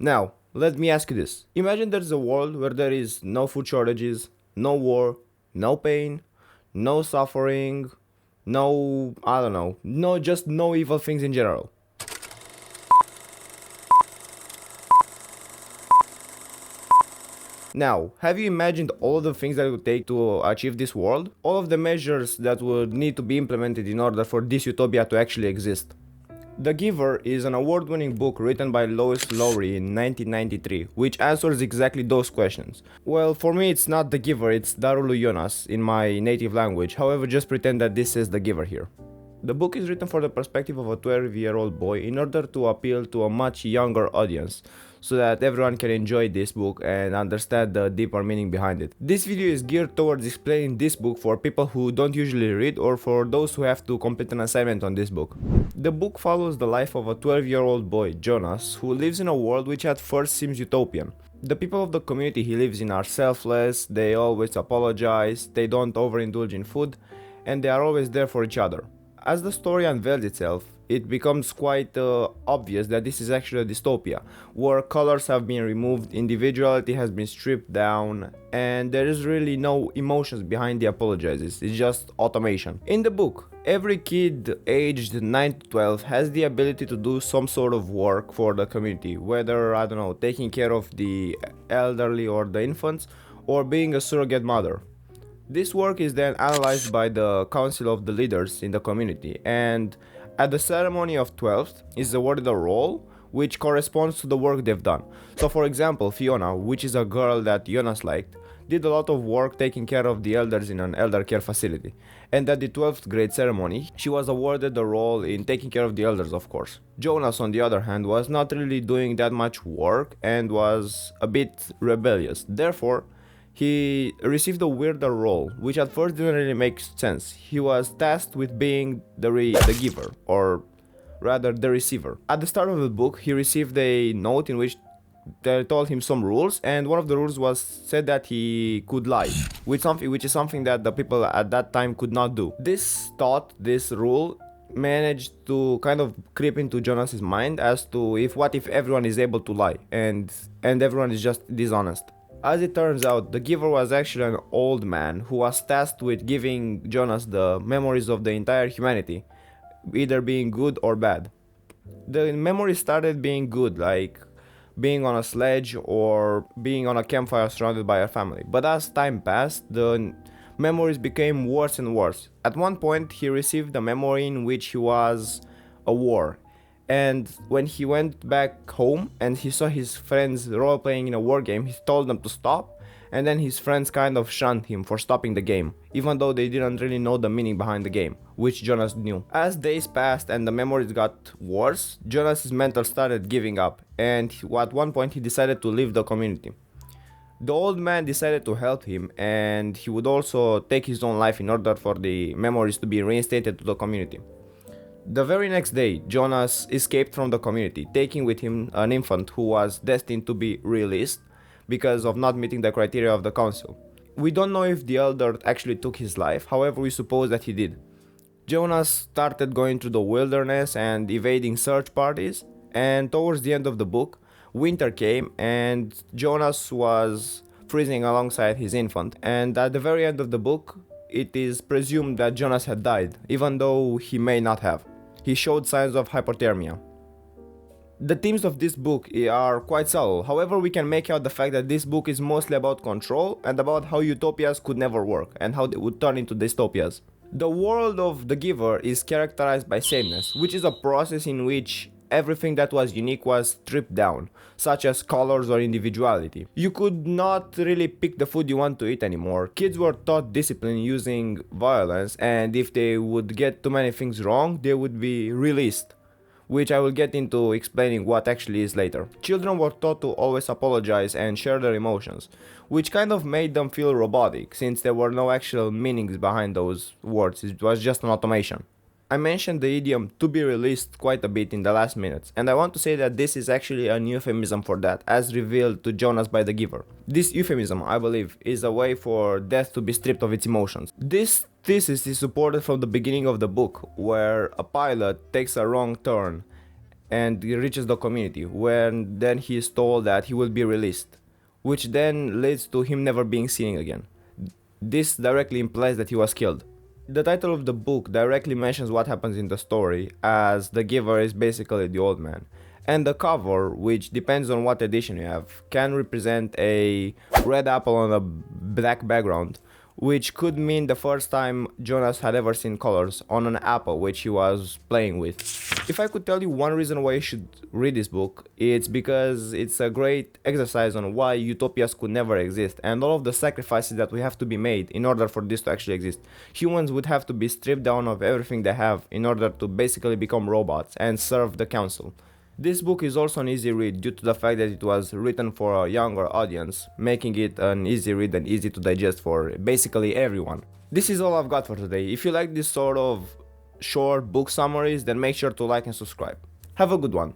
Now, let me ask you this. Imagine there's a world where there is no food shortages, no war, no pain, no suffering, no, I don't know, just no evil things in general. Now, have you imagined all of the things that it would take to achieve this world? All of the measures that would need to be implemented in order for this utopia to actually exist? The Giver is an award-winning book written by Lois Lowry in 1993, which answers exactly those questions. Well, for me it's not The Giver, it's Darulu Jonas in my native language, however just pretend that this is The Giver here. The book is written for the perspective of a 12-year-old boy in order to appeal to a much younger audience, so that everyone can enjoy this book and understand the deeper meaning behind it. This video is geared towards explaining this book for people who don't usually read or for those who have to complete an assignment on this book. The book follows the life of a 12-year-old boy, Jonas, who lives in a world which at first seems utopian. The people of the community he lives in are selfless, they always apologize, they don't overindulge in food, and they are always there for each other. As the story unveils itself, it becomes quite obvious that this is actually a dystopia, where colors have been removed, individuality has been stripped down, and there is really no emotions behind the apologizes, it's just automation. In the book, every kid aged 9 to 12 has the ability to do some sort of work for the community, whether, I don't know, taking care of the elderly or the infants, or being a surrogate mother. This work is then analyzed by the council of the leaders in the community, and at the ceremony of 12th is awarded a role which corresponds to the work they've done. So for example, Fiona, which is a girl that Jonas liked, did a lot of work taking care of the elders in an elder care facility. And at the 12th grade ceremony, she was awarded the role in taking care of the elders, of course. Jonas, on the other hand, was not really doing that much work and was a bit rebellious. Therefore, he received a weirder role, which at first didn't really make sense. He was tasked with being the giver, or rather the receiver. At the start of the book, he received a note in which they told him some rules, and one of the rules was said that he could lie, which is something that the people at that time could not do. This rule managed to kind of creep into Jonas's mind as to what if everyone is able to lie and everyone is just dishonest. As it turns out, the giver was actually an old man who was tasked with giving Jonas the memories of the entire humanity, either being good or bad. The memories started being good, like being on a sledge or being on a campfire surrounded by a family. But as time passed, the memories became worse and worse. At one point, he received a memory in which he was a war. And when he went back home and he saw his friends role-playing in a war game, he told them to stop, and then his friends kind of shunned him for stopping the game, even though they didn't really know the meaning behind the game, which Jonas knew. As days passed and the memories got worse, Jonas's mental started giving up, and at one point he decided to leave the community. The old man decided to help him, and he would also take his own life in order for the memories to be reinstated to the community. The very next day, Jonas escaped from the community, taking with him an infant who was destined to be released because of not meeting the criteria of the council. We don't know if the elder actually took his life, however we suppose that he did. Jonas started going through the wilderness and evading search parties, and towards the end of the book, winter came and Jonas was freezing alongside his infant, and at the very end of the book, it is presumed that Jonas had died, even though he may not have. He showed signs of hypothermia. The themes of this book are quite subtle, however we can make out the fact that this book is mostly about control and about how utopias could never work and how they would turn into dystopias. The world of The Giver is characterized by sameness, which is a process in which everything that was unique was stripped down, such as colors or individuality. You could not really pick the food you want to eat anymore. Kids were taught discipline using violence, and if they would get too many things wrong, they would be released, which I will get into explaining what actually is later. Children were taught to always apologize and share their emotions, which kind of made them feel robotic, since there were no actual meanings behind those words, it was just an automation. I mentioned the idiom "to be released" quite a bit in the last minutes, and I want to say that this is actually a euphemism for that, as revealed to Jonas by the giver. This euphemism, I believe, is a way for death to be stripped of its emotions. This thesis is supported from the beginning of the book, where a pilot takes a wrong turn, and he reaches the community, when then he is told that he will be released, which then leads to him never being seen again. This directly implies that he was killed. The title of the book directly mentions what happens in the story, as the giver is basically the old man. And the cover, which depends on what edition you have, can represent a red apple on a black background, which could mean the first time Jonas had ever seen colors on an apple which he was playing with. If I could tell you one reason why you should read this book, it's because it's a great exercise on why utopias could never exist and all of the sacrifices that we have to be made in order for this to actually exist. Humans would have to be stripped down of everything they have in order to basically become robots and serve the council. This book is also an easy read due to the fact that it was written for a younger audience, making it an easy read and easy to digest for basically everyone. This is all I've got for today. If you like this sort of short book summaries, then make sure to like and subscribe. Have a good one.